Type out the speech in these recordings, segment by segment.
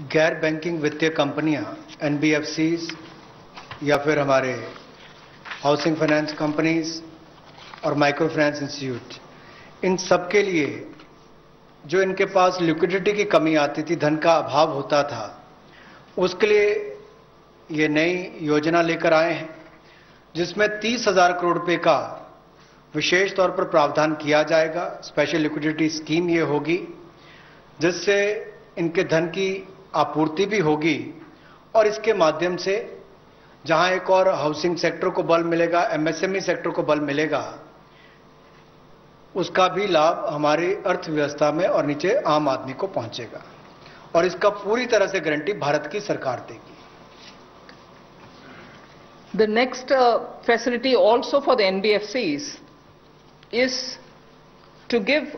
गैर बैंकिंग वित्तीय कंपनियां, एनबीएफसीज या फिर हमारे हाउसिंग फाइनेंस कंपनीज और माइक्रो फाइनेंस इंस्टीट्यूट, इन सब के लिए जो इनके पास लिक्विडिटी की कमी आती थी, धन का अभाव होता था, उसके लिए ये नई योजना लेकर आए हैं जिसमें 30,000 करोड़ रुपए का विशेष तौर पर प्रावधान किया जाएगा। स्पेशल लिक्विडिटी स्कीम ये होगी जिससे इनके धन की आपूर्ति भी होगी और इसके माध्यम से जहां एक और हाउसिंग सेक्टर को बल मिलेगा, एमएसएमई सेक्टर को बल मिलेगा, उसका भी लाभ हमारी अर्थव्यवस्था में और नीचे आम आदमी को पहुंचेगा और इसका पूरी तरह से गारंटी भारत की सरकार देगी। The next facility also for the NBFCs is to give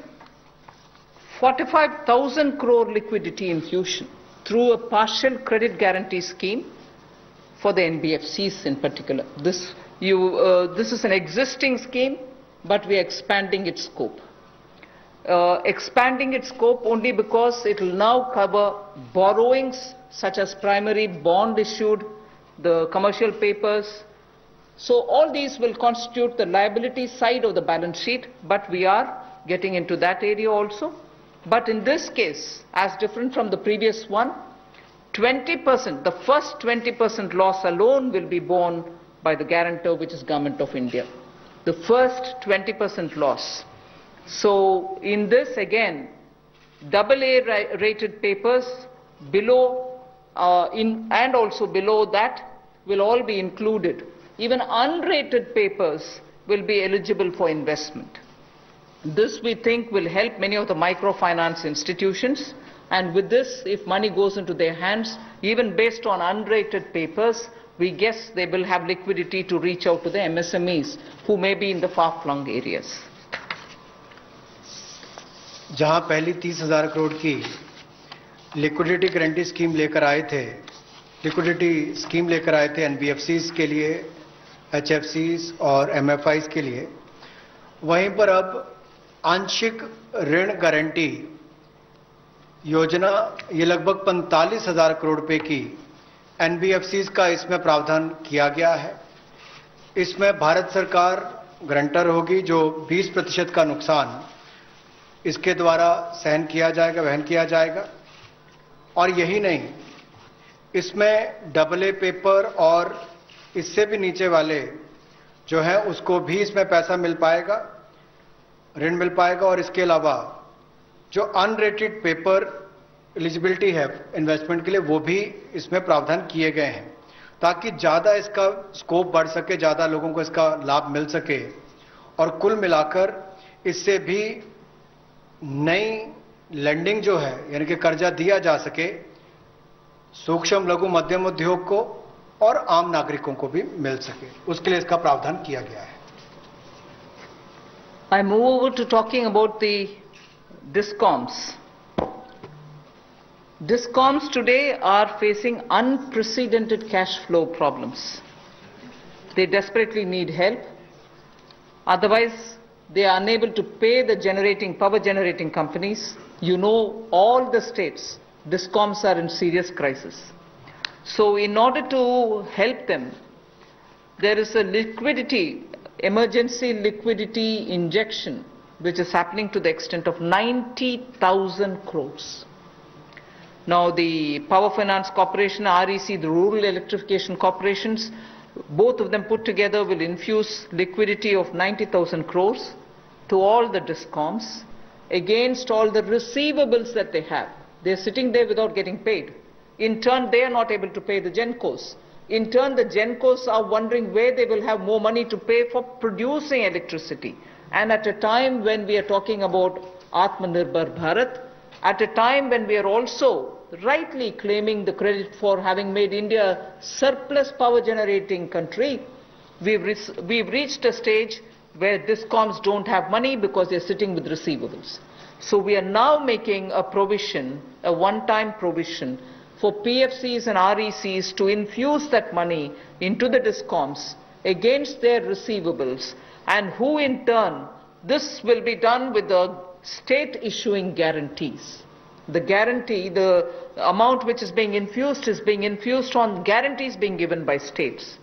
45,000 crore liquidity infusion through a partial credit guarantee scheme for the NBFCs in particular. This is an existing scheme, but we are expanding its scope. Expanding its scope only because it will now cover borrowings such as primary bond issued, the commercial papers. So all these will constitute the liability side of the balance sheet, but we are getting into that area also. But in this case, as different from the previous one, 20%, the first 20% loss alone will be borne by the guarantor, which is Government of India. The first 20% loss. So in this again, AA rated papers below and also below that will all be included. Even unrated papers will be eligible for investment. This we think will help many of the microfinance institutions, and with this, if money goes into their hands, even based on unrated papers, we guess they will have liquidity to reach out to the MSMEs who may be in the far-flung areas. जहां पहली 30,000 करोड़ की liquidity guarantee scheme लेकर आए थे, NBFCs के लिए, एचएफसीज और MFIs के लिए, वहीं पर अब आंशिक ऋण गारंटी योजना, ये लगभग 45,000 करोड़ रुपए की एनबीएफसीज का इसमें प्रावधान किया गया है। इसमें भारत सरकार गारंटर होगी, जो 20% का नुकसान इसके द्वारा वहन किया जाएगा। और यही नहीं, इसमें AA पेपर और इससे भी नीचे वाले जो है उसको भी इसमें पैसा मिल पाएगा, ऋण मिल पाएगा। और इसके अलावा जो अनरेटेड पेपर एलिजिबिलिटी है इन्वेस्टमेंट के लिए, वो भी इसमें प्रावधान किए गए हैं ताकि ज्यादा इसका स्कोप बढ़ सके, ज्यादा लोगों को इसका लाभ मिल सके और कुल मिलाकर इससे भी नई लेंडिंग जो है, यानी कि कर्जा दिया जा सके सूक्ष्म लघु मध्यम उद्योग को और आम नागरिकों को भी मिल सके, उसके लिए इसका प्रावधान किया गया है। I move over to talking about the DISCOMs. DISCOMs today are facing unprecedented cash flow problems. They desperately need help. Otherwise, they are unable to pay the power generating companies. You know, all the states, DISCOMs are in serious crisis. So in order to help them, there is a emergency liquidity injection which is happening to the extent of 90,000 crores. Now the Power Finance Corporation, REC, the Rural Electrification Corporations, both of them put together will infuse liquidity of 90,000 crores to all the DISCOMs against all the receivables that they have. They are sitting there without getting paid. In turn, they are not able to pay the GENCOs. In turn, the GENCOs are wondering where they will have more money to pay for producing electricity. And at a time when we are talking about Atmanirbhar Bharat, at a time when we are also rightly claiming the credit for having made India a surplus power generating country, we've reached a stage where DISCOMs don't have money because they're sitting with receivables. So we are now making a provision, a one-time provision for PFCs and RECs to infuse that money into the DISCOMs against their receivables, and who in turn, this will be done with the state issuing guarantees. The guarantee, the amount which is being infused on guarantees being given by states.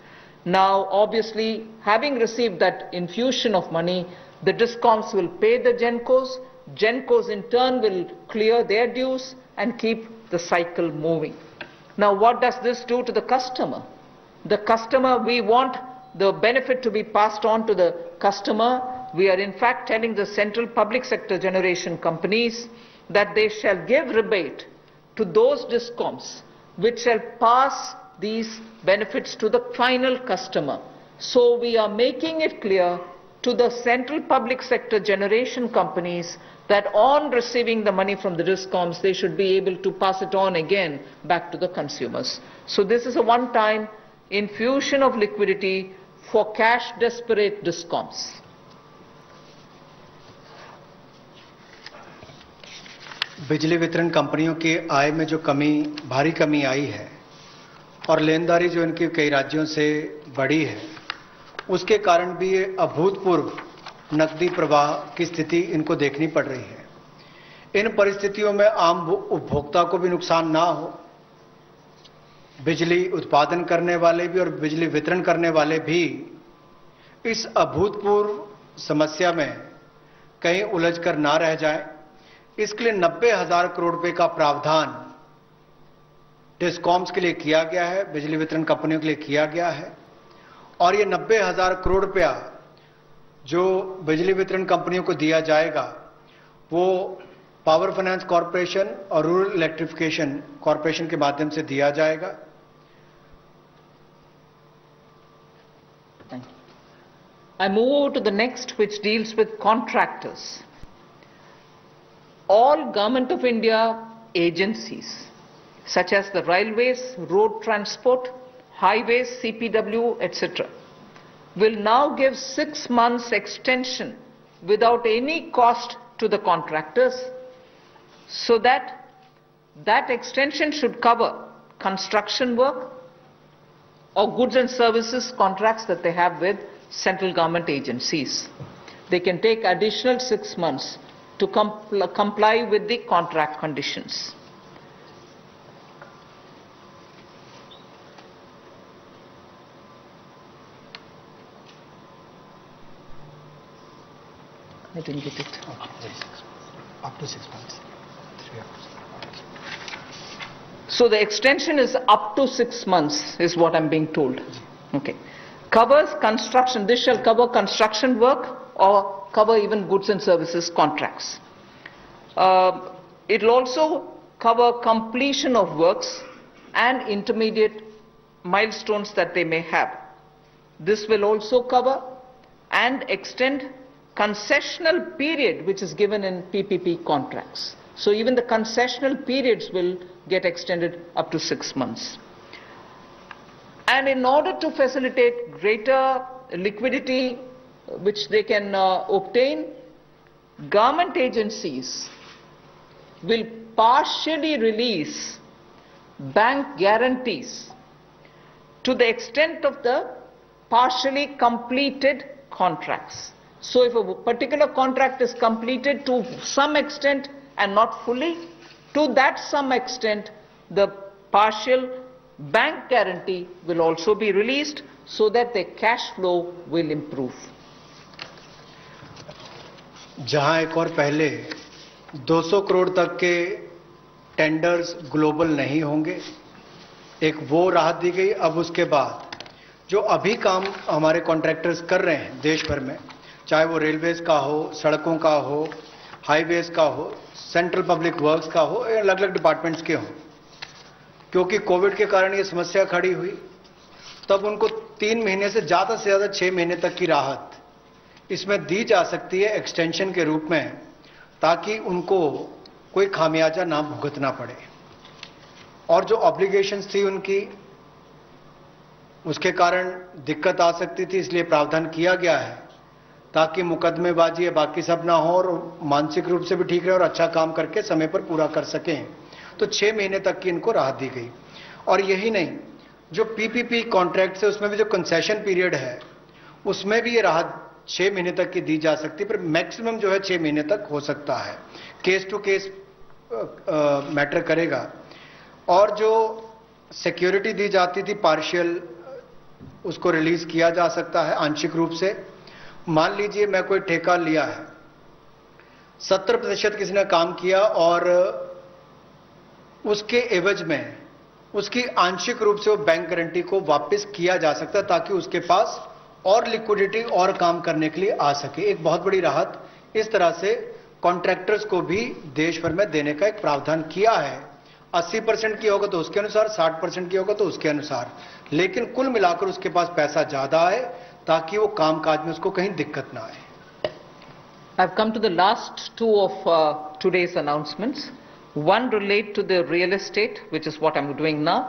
Now, obviously, having received that infusion of money, the DISCOMs will pay the GENCOs. GENCOs in turn will clear their dues and keep the cycle moving. Now, what does this do to the customer? The customer, we want the benefit to be passed on to the customer. We are in fact telling the central public sector generation companies that they shall give rebate to those DISCOMs which shall pass these benefits to the final customer. So we are making it clear to the central public sector generation companies that on receiving the money from the DISCOMs, they should be able to pass it on again back to the consumers. So this is a one-time infusion of liquidity for cash desperate DISCOMs. बिजली वितरण कंपनियों की आय में जो भारी कमी आई है और लेनदारी जो इनकी कई राज्यों से बढ़ी है, उसके कारण भी ये अभूतपूर्व नकदी प्रवाह की स्थिति इनको देखनी पड़ रही है। इन परिस्थितियों में आम उपभोक्ता को भी नुकसान ना हो, बिजली उत्पादन करने वाले भी और बिजली वितरण करने वाले भी इस अभूतपूर्व समस्या में कहीं उलझकर ना रह जाएं, इसके लिए 90,000 करोड़ रुपए का प्रावधान डिस्कॉम्स के लिए किया गया है, बिजली वितरण कंपनियों के लिए किया गया है। और ये 90,000 करोड़ रुपया जो बिजली वितरण कंपनियों को दिया जाएगा, वो पावर फाइनेंस कॉर्पोरेशन और रूरल इलेक्ट्रिफिकेशन कॉर्पोरेशन के माध्यम से दिया जाएगा। I move to the next, which deals with contractors. All Government of India agencies, such as the railways, road transport, highways, CPW, etc., will now give 6 months extension without any cost to the contractors, so that extension should cover construction work or goods and services contracts that they have with central government agencies. They can take additional 6 months to comply with the contract conditions. I didn't get it. Okay. Up to 6 months. So the extension is up to 6 months, is what I'm being told. Okay. Covers construction. This shall cover construction work or cover even goods and services contracts. It will also cover completion of works and intermediate milestones that they may have. This will also cover and extend concessional period which is given in PPP contracts. So even the concessional periods will get extended up to 6 months. And in order to facilitate greater liquidity which they can obtain, government agencies will partially release bank guarantees to the extent of the partially completed contracts. So if a particular contract is completed to some extent and not fully, to that some extent the partial bank guarantee will also be released so that the cash flow will improve. जहां एक और पहले 200 करोड़ तक के tenders global नहीं होंगे, एक वो राहत दी गई। अब उसके बाद जो अभी काम हमारे कॉन्ट्रैक्टर्स कर रहे हैं देश भर में, चाहे वो रेलवेज का हो, सड़कों का हो, हाईवेज का हो, सेंट्रल पब्लिक वर्क्स का हो, अलग अलग डिपार्टमेंट्स के हों, क्योंकि कोविड के कारण ये समस्या खड़ी हुई, तब उनको 3 महीने से ज्यादा 6 महीने तक की राहत इसमें दी जा सकती है एक्सटेंशन के रूप में, ताकि उनको कोई खामियाजा ना भुगतना पड़े। और जो ऑब्लिगेशंस थी उनकी, उसके कारण दिक्कत आ सकती थी, इसलिए प्रावधान किया गया है ताकि मुकदमेबाजी या बाकी सब ना हो और मानसिक रूप से भी ठीक रहे और अच्छा काम करके समय पर पूरा कर सकें। तो 6 महीने तक की इनको राहत दी गई। और यही नहीं, जो पीपीपी कॉन्ट्रैक्ट है उसमें भी जो कंसेशन पीरियड है उसमें भी ये राहत 6 महीने तक की दी जा सकती है, पर मैक्सिमम जो है 6 महीने तक हो सकता है। केस टू केस मैटर करेगा। और जो सिक्योरिटी दी जाती थी पार्शियल, उसको रिलीज किया जा सकता है आंशिक रूप से। मान लीजिए मैं कोई ठेका लिया है, 70% किसी ने काम किया और उसके एवज में उसकी आंशिक रूप से वो बैंक गारंटी को वापस किया जा सकता है, ताकि उसके पास और लिक्विडिटी और काम करने के लिए आ सके। एक बहुत बड़ी राहत इस तरह से कॉन्ट्रैक्टर्स को भी देश भर में देने का एक प्रावधान किया है। 80% की होगा तो उसके अनुसार, 60% की होगा तो उसके अनुसार, लेकिन कुल मिलाकर उसके पास पैसा ज्यादा आए ताकि वो कामकाज में उसको कहीं दिक्कत ना आए। I've come to the last two of today's announcements. One relate to the real estate, which is what I'm doing now.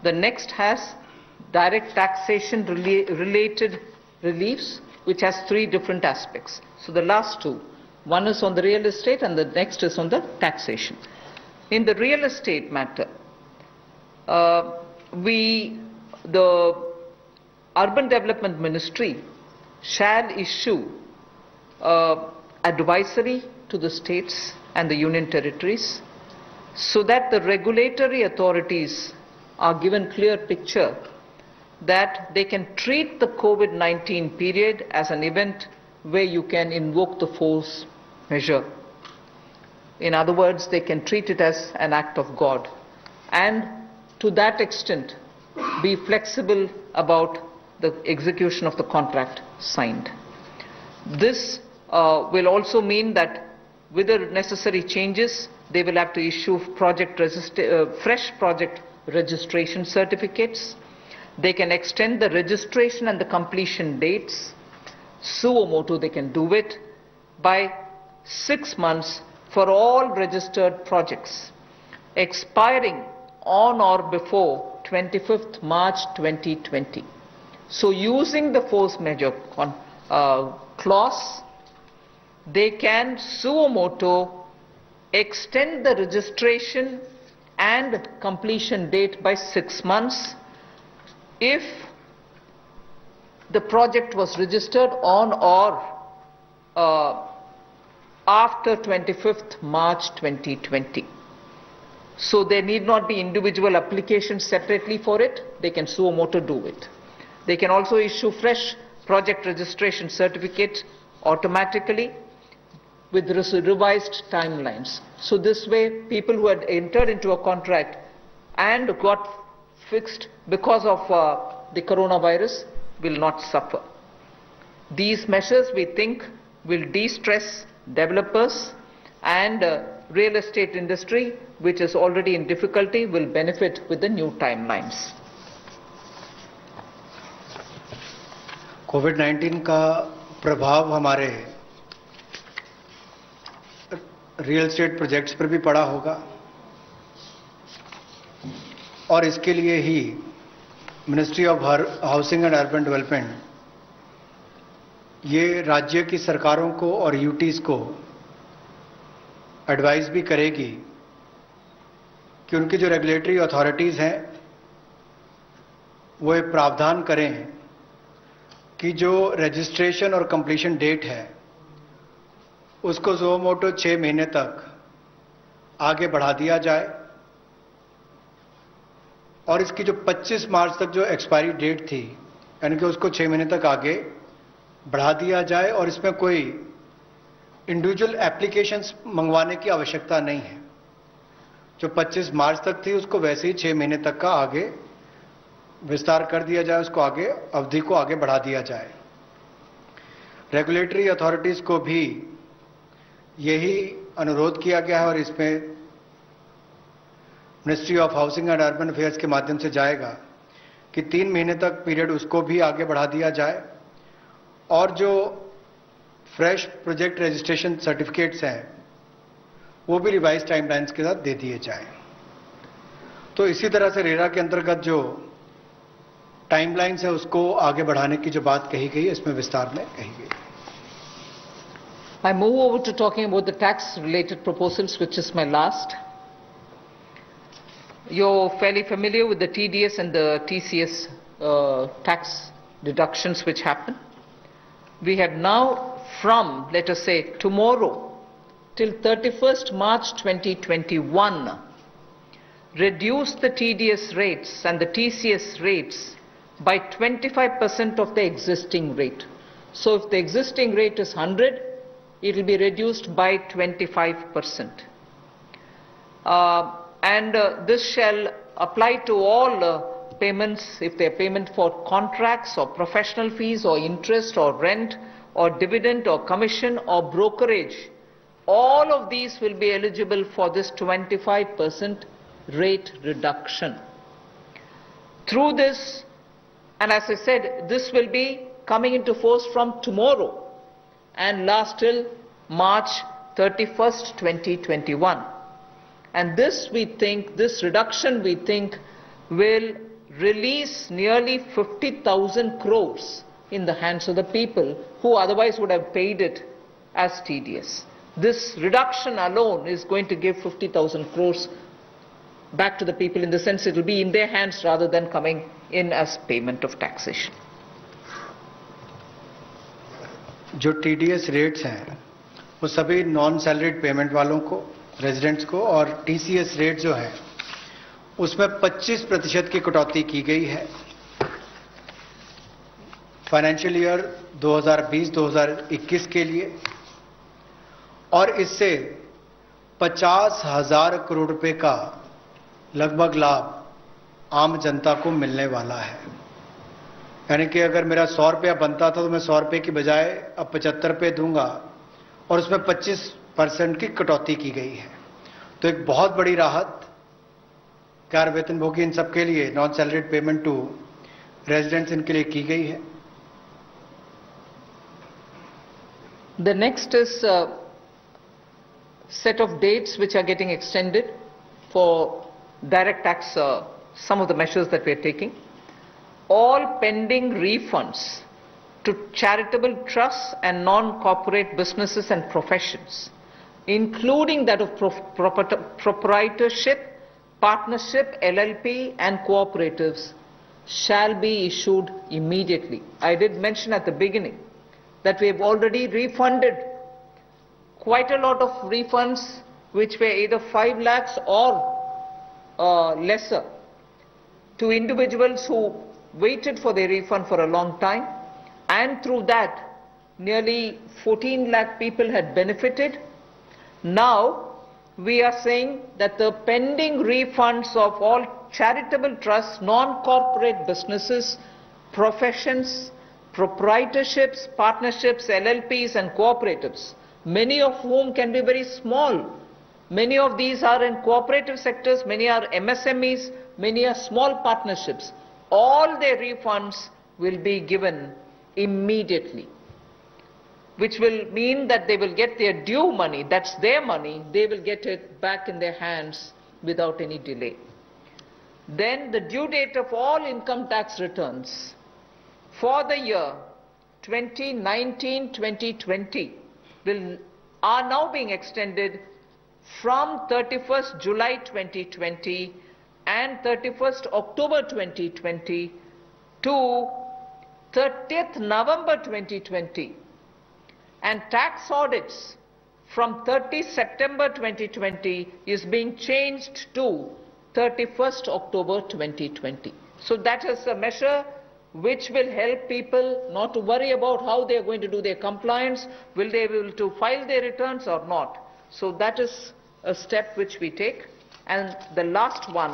The next has direct taxation related reliefs, which has three different aspects. So the last two, one is on the real estate and the next is on the taxation. In the real estate matter, the Urban Development Ministry shall issue advisory to the states and the union territories so that the regulatory authorities are given clear picture that they can treat the COVID-19 period as an event where you can invoke the force measure. In other words, they can treat it as an act of God, and to that extent be flexible about the execution of the contract signed. This will also mean that with the necessary changes, they will have to issue fresh project registration certificates. They can extend the registration and the completion dates. Suo motu, they can do it by 6 months for all registered projects, expiring on or before 25th March 2020. So using the force majeure clause, they can suo motu extend the registration and completion date by 6 months if the project was registered on or after 25th March 2020. So there need not be individual applications separately for it. They can suo motu do it. They can also issue fresh project registration certificates automatically with revised timelines. So this way, people who had entered into a contract and got fixed because of the coronavirus will not suffer. These measures, we think, will de-stress developers, and real estate industry, which is already in difficulty, will benefit with the new timelines. कोविड-19 का प्रभाव हमारे real estate projects पर भी पड़ा होगा, और इसके लिए ही ministry of housing and urban development ये राज्य की सरकारों को और यूटीज को एडवाइस भी करेगी कि उनकी जो रेगुलेटरी अथॉरिटीज हैं वो एक प्रावधान करें कि जो रजिस्ट्रेशन और कंप्लीशन डेट है उसको सुओ मोटो 6 महीने तक आगे बढ़ा दिया जाए, और इसकी जो 25 मार्च तक जो एक्सपायरी डेट थी यानी कि उसको 6 महीने तक आगे बढ़ा दिया जाए, और इसमें कोई इंडिविजुअल एप्लीकेशंस मंगवाने की आवश्यकता नहीं है। जो 25 मार्च तक थी उसको वैसे ही 6 महीने तक का आगे विस्तार कर दिया जाए, उसको आगे अवधि को आगे बढ़ा दिया जाए। रेगुलेटरी अथॉरिटीज को भी यही अनुरोध किया गया है और इसमें ministry of housing and urban affairs के माध्यम से जाएगा कि 3 महीने तक पीरियड उसको भी आगे बढ़ा दिया जाए, और जो फ्रेश प्रोजेक्ट रजिस्ट्रेशन सर्टिफिकेट्स हैं वो भी रिवाइज टाइमलाइंस के साथ दे दिए जाएं। तो इसी तरह से रेरा के अंतर्गत जो टाइमलाइंस है उसको आगे बढ़ाने की जो बात कही गई है इसमें विस्तार में कही गई। I move over to talking about the tax related proposals, which is my last. You're fairly familiar with the TDS and the TCS tax deductions which happen. We have now, from, let us say, tomorrow, till 31st March 2021, reduce the TDS rates and the TCS rates by 25% of the existing rate. So if the existing rate is 100, it will be reduced by 25%. This shall apply to all payments, if they are payment for contracts or professional fees or interest or rent or dividend or commission or brokerage. All of these will be eligible for this 25% rate reduction. Through this, and as I said, this will be coming into force from tomorrow and last till March 31st, 2021. And this reduction we think will release nearly 50,000 crores in the hands of the people who otherwise would have paid it as TDS. This reduction alone is going to give 50,000 crores back to the people, in the sense it will be in their hands rather than coming in as payment of taxation. जो TDS rates हैं वो सभी non salaried payment वालों को, residents को, और TCS rate जो है उसमें 25% की कटौती की गई है फाइनेंशियल ईयर 2020-2021 के लिए, और इससे 50,000 करोड़ रुपए का लगभग लाभ आम जनता को मिलने वाला है। यानी कि अगर मेरा 100 रुपया बनता था तो मैं 100 रुपये की बजाय अब 75 रुपये दूंगा, और उसमें 25% की कटौती की गई है। तो एक बहुत बड़ी राहत कार वेतनभोगी इन सबके लिए, non salaried payment to residents, इनके लिए की गई है। The next is a set of dates which are getting extended for direct tax, some of the measures that we are taking. All pending refunds to charitable trusts and non-corporate businesses and professions, including that of proprietorship, partnership, LLP and cooperatives, shall be issued immediately. I did mention at the beginning that we have already refunded quite a lot of refunds which were either 5 lakhs or lesser to individuals who waited for their refund for a long time, and through that nearly 14 lakh people had benefited. Now we are saying that the pending refunds of all charitable trusts, non-corporate businesses, professions, proprietorships, partnerships, LLPs and cooperatives, many of whom can be very small. Many of these are in cooperative sectors, many are MSMEs, many are small partnerships. All their refunds will be given immediately, which will mean that they will get their due money, that's their money, they will get it back in their hands without any delay. Then the due date of all income tax returns for the year 2019-2020 are now being extended from 31st July 2020 and 31st October 2020 to 30th November 2020, and tax audits from 30th September 2020 is being changed to 31st October 2020. So that is a measure which will help people not to worry about how they are going to do their compliance, will they be able to file their returns or not. So that is a step which we take. And the last one,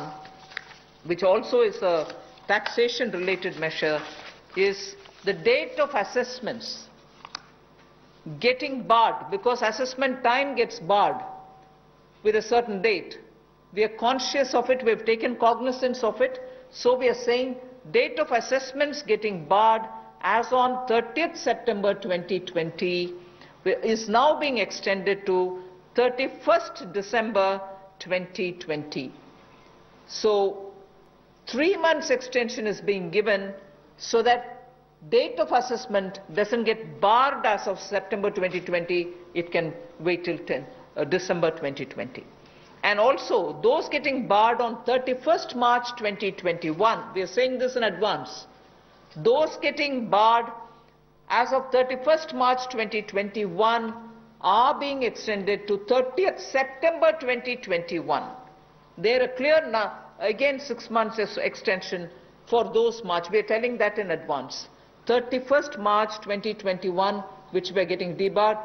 which also is a taxation related measure, is the date of assessments getting barred, because assessment time gets barred with a certain date. We are conscious of it, we have taken cognizance of it, so we are saying date of assessments getting barred as on 30th September 2020 is now being extended to 31st December 2020. So 3 months extension is being given so that date of assessment doesn't get barred as of September 2020, it can wait till December 2020. And also those getting barred on 31st March 2021, we are saying this in advance, those getting barred as of 31st March 2021 are being extended to 30th September 2021. They're a clear, again 6 months extension for those March. We're telling that in advance. 31st March 2021, which we're getting debarred,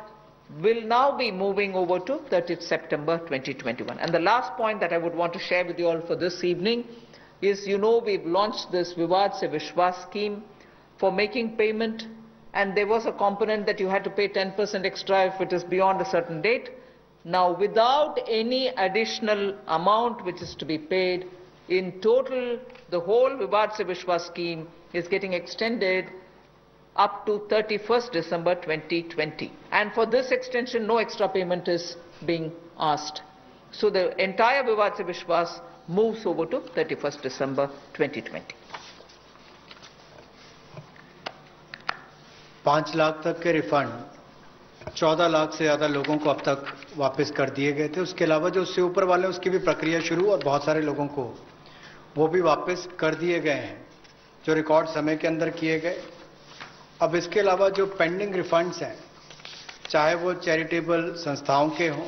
will now be moving over to 30th September 2021. And the last point that I would want to share with you all for this evening is, we've launched this Vivad Se Vishwas scheme for making payment, and there was a component that you had to pay 10% extra if it is beyond a certain date. Now, without any additional amount which is to be paid, in total, the whole Vivad Se Vishwas scheme is getting extended up to 31st December 2020. And for this extension, no extra payment is being asked. So the entire Vivad Se Vishwas moves over to 31st December 2020. 5 lakh तक के refund 14 lakh से ज़्यादा लोगों को अब तक वापस कर दिए गए थे। उसके अलावा जो उससे ऊपर वाले उसकी भी प्रक्रिया शुरू, और बहुत सारे लोगों को वो भी वापस कर दिए गए हैं जो रिकॉर्ड समय के अंदर किए गए। अब इसके अलावा जो पेंडिंग रिफंड्स हैं, चाहे वो चैरिटेबल संस्थाओं के हों,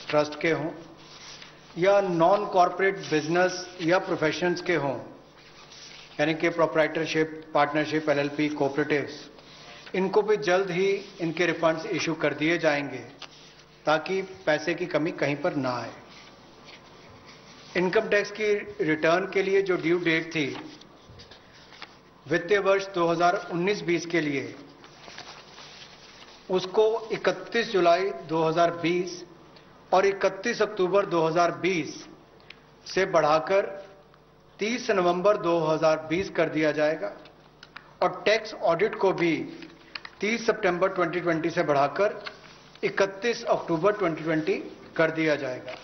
ट्रस्ट के हों, या नॉन कॉरपोरेट बिजनेस या प्रोफेशंस के हों, यानी कि प्रोप्राइटरशिप, पार्टनरशिप, एलएलपी, कोऑपरेटिव्स, इनको भी जल्द ही इनके रिफंड्स इशू कर दिए जाएंगे ताकि पैसे की कमी कहीं पर ना आए। इनकम टैक्स की रिटर्न के लिए जो ड्यू डेट थी वित्तीय वर्ष 2019-20 के लिए, उसको 31 जुलाई 2020 और 31 अक्टूबर 2020 से बढ़ाकर 30 नवंबर 2020 कर दिया जाएगा, और टैक्स ऑडिट को भी 30 सितंबर 2020 से बढ़ाकर 31 अक्टूबर 2020 कर दिया जाएगा।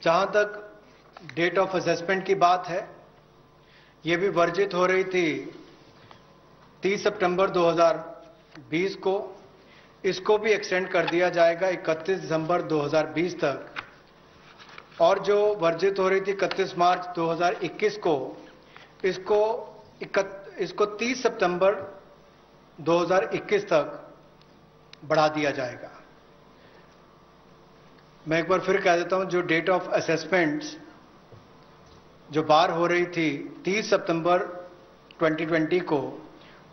जहां तक डेट ऑफ असेसमेंट की बात है, यह भी वर्जित हो रही थी 30 सितंबर 2020 को, इसको भी एक्सटेंड कर दिया जाएगा 31 दिसंबर 2020 तक, और जो वर्जित हो रही थी 31 मार्च 2021 को, इसको 30 सितंबर 2021 तक बढ़ा दिया जाएगा। मैं एक बार फिर कह देता हूं, जो डेट ऑफ असेसमेंट्स जो बार हो रही थी 30 सितंबर 2020 को,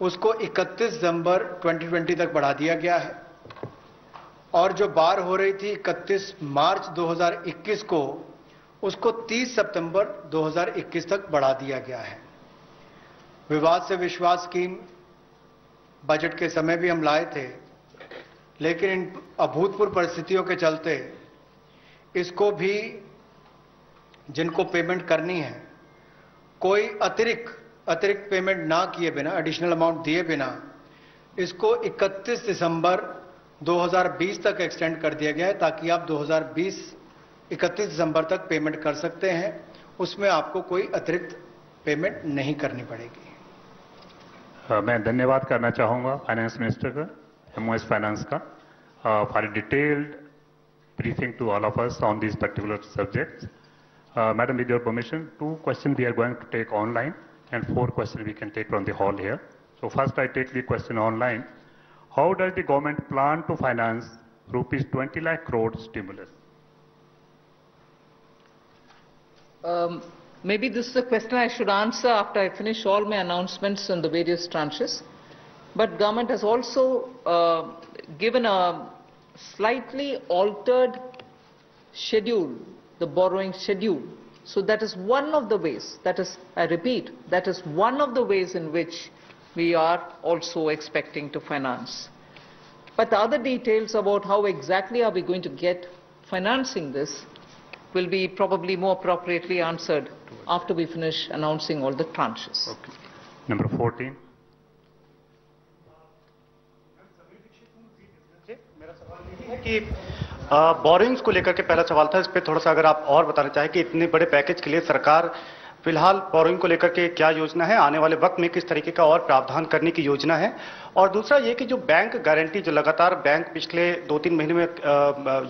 उसको 31 दिसंबर 2020 तक बढ़ा दिया गया है, और जो बार हो रही थी 31 मार्च 2021 को, उसको 30 सितंबर 2021 तक बढ़ा दिया गया है। विवाद से विश्वास स्कीम बजट के समय भी हम लाए थे, लेकिन इन अभूतपूर्व परिस्थितियों के चलते इसको भी, जिनको पेमेंट करनी है, कोई अतिरिक्त पेमेंट ना किए बिना, एडिशनल अमाउंट दिए बिना, इसको 31 दिसंबर 2020 तक एक्सटेंड कर दिया गया है, ताकि आप 2020 31 दिसंबर तक पेमेंट कर सकते हैं। उसमें आपको कोई अतिरिक्त पेमेंट नहीं करनी पड़ेगी। मैं धन्यवाद करना चाहूँगा फाइनेंस मिनिस्टर का, एमओएस फाइनेंस का, for detailed briefing to all of us on these particular subjects. Madam, with your permission, 2 questions we are going to take online and 4 questions we can take from the hall here. So first I take the question online. How does the government plan to finance rupees 20 lakh crore stimulus? Maybe this is a question I should answer after I finish all my announcements on the various tranches. But government has also given a slightly altered schedule, the borrowing schedule. So that is one of the ways, that is, I repeat, that is one of the ways in which we are also expecting to finance. But the other details about how exactly are we going to get financing this will be probably more appropriately answered after we finish announcing all the tranches. Okay. Number 14. कि borings को लेकर के पहला सवाल था, इस पे थोड़ा सा अगर आप और बताना चाहें कि इतने बड़े पैकेज के लिए सरकार फिलहाल बोरोइंग को लेकर के क्या योजना है, आने वाले वक्त में किस तरीके का और प्रावधान करने की योजना है, और दूसरा ये कि जो बैंक गारंटी, जो लगातार बैंक पिछले 2-3 महीने में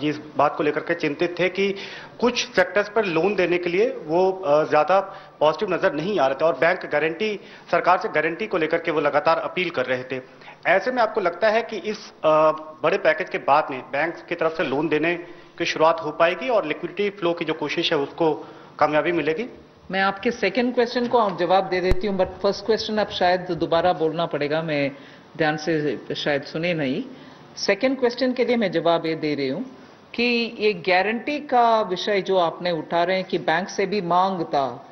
ये इस बात को लेकर के चिंतित थे कि कुछ सेक्टर्स पर लोन देने के लिए वो ज्यादा पॉजिटिव नजर नहीं आ रहे थे और बैंक गारंटी, सरकार से गारंटी को लेकर के वो लगातार अपील कर रहे थे। ऐसे में आपको लगता है कि इस बड़े पैकेज के बाद में बैंक की तरफ से लोन देने की शुरुआत हो पाएगी और लिक्विडिटी फ्लो की जो कोशिश है उसको कामयाबी मिलेगी? मैं आपके सेकंड क्वेश्चन को जवाब दे देती हूं, बट फर्स्ट क्वेश्चन अब शायद दोबारा बोलना पड़ेगा, मैं ध्यान से शायद सुने नहीं। सेकंड क्वेश्चन के लिए मैं जवाब ये दे रही हूं कि ये गारंटी का विषय जो आपने उठा रहे हैं कि बैंक से भी मांग था,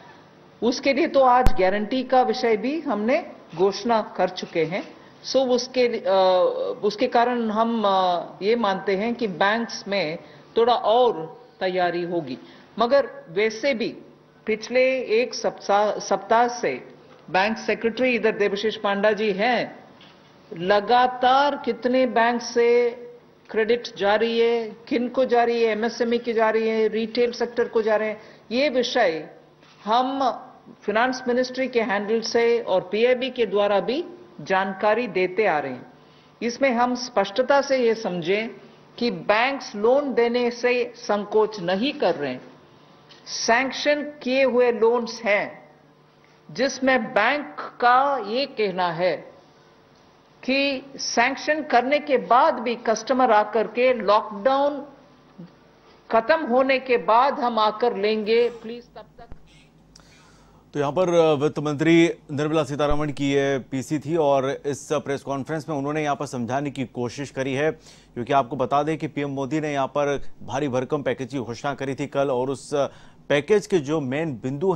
उसके लिए तो आज गारंटी का विषय भी हमने घोषणा कर चुके हैं। सो उसके कारण हम ये मानते हैं कि बैंक्स में थोड़ा और तैयारी होगी। मगर वैसे भी पिछले एक सप्ताह से बैंक सेक्रेटरी इधर देवाशीष पांडा जी हैं, लगातार कितने बैंक से क्रेडिट जा रही है, किन को जा रही है, एमएसएमई की जा रही है, रिटेल सेक्टर को जा रहे हैं, ये विषय हम फिनेंस मिनिस्ट्री के हैंडल से और पीआईबी के द्वारा भी जानकारी देते आ रहे हैं। इसमें हम स्पष्टता से ये समझें कि बैंक्स लोन देने से संकोच नहीं कर रहे हैं। सैंक्शन किए हुए लोन्स हैं जिसमें बैंक का ये कहना है कि सैंक्शन करने के बाद भी कस्टमर आकर के लॉकडाउन खत्म होने के बाद हम आकर लेंगे, प्लीज तब तक। तो यहाँ पर वित्त मंत्री निर्मला सीतारमण की ये पीसी थी और इस प्रेस कॉन्फ्रेंस में उन्होंने यहाँ पर समझाने की कोशिश करी है, क्योंकि आपको बता दें कि पीएम मोदी ने यहाँ पर भारी भरकम पैकेज की घोषणा करी थी कल, और उस पैकेज के जो मेन बिंदु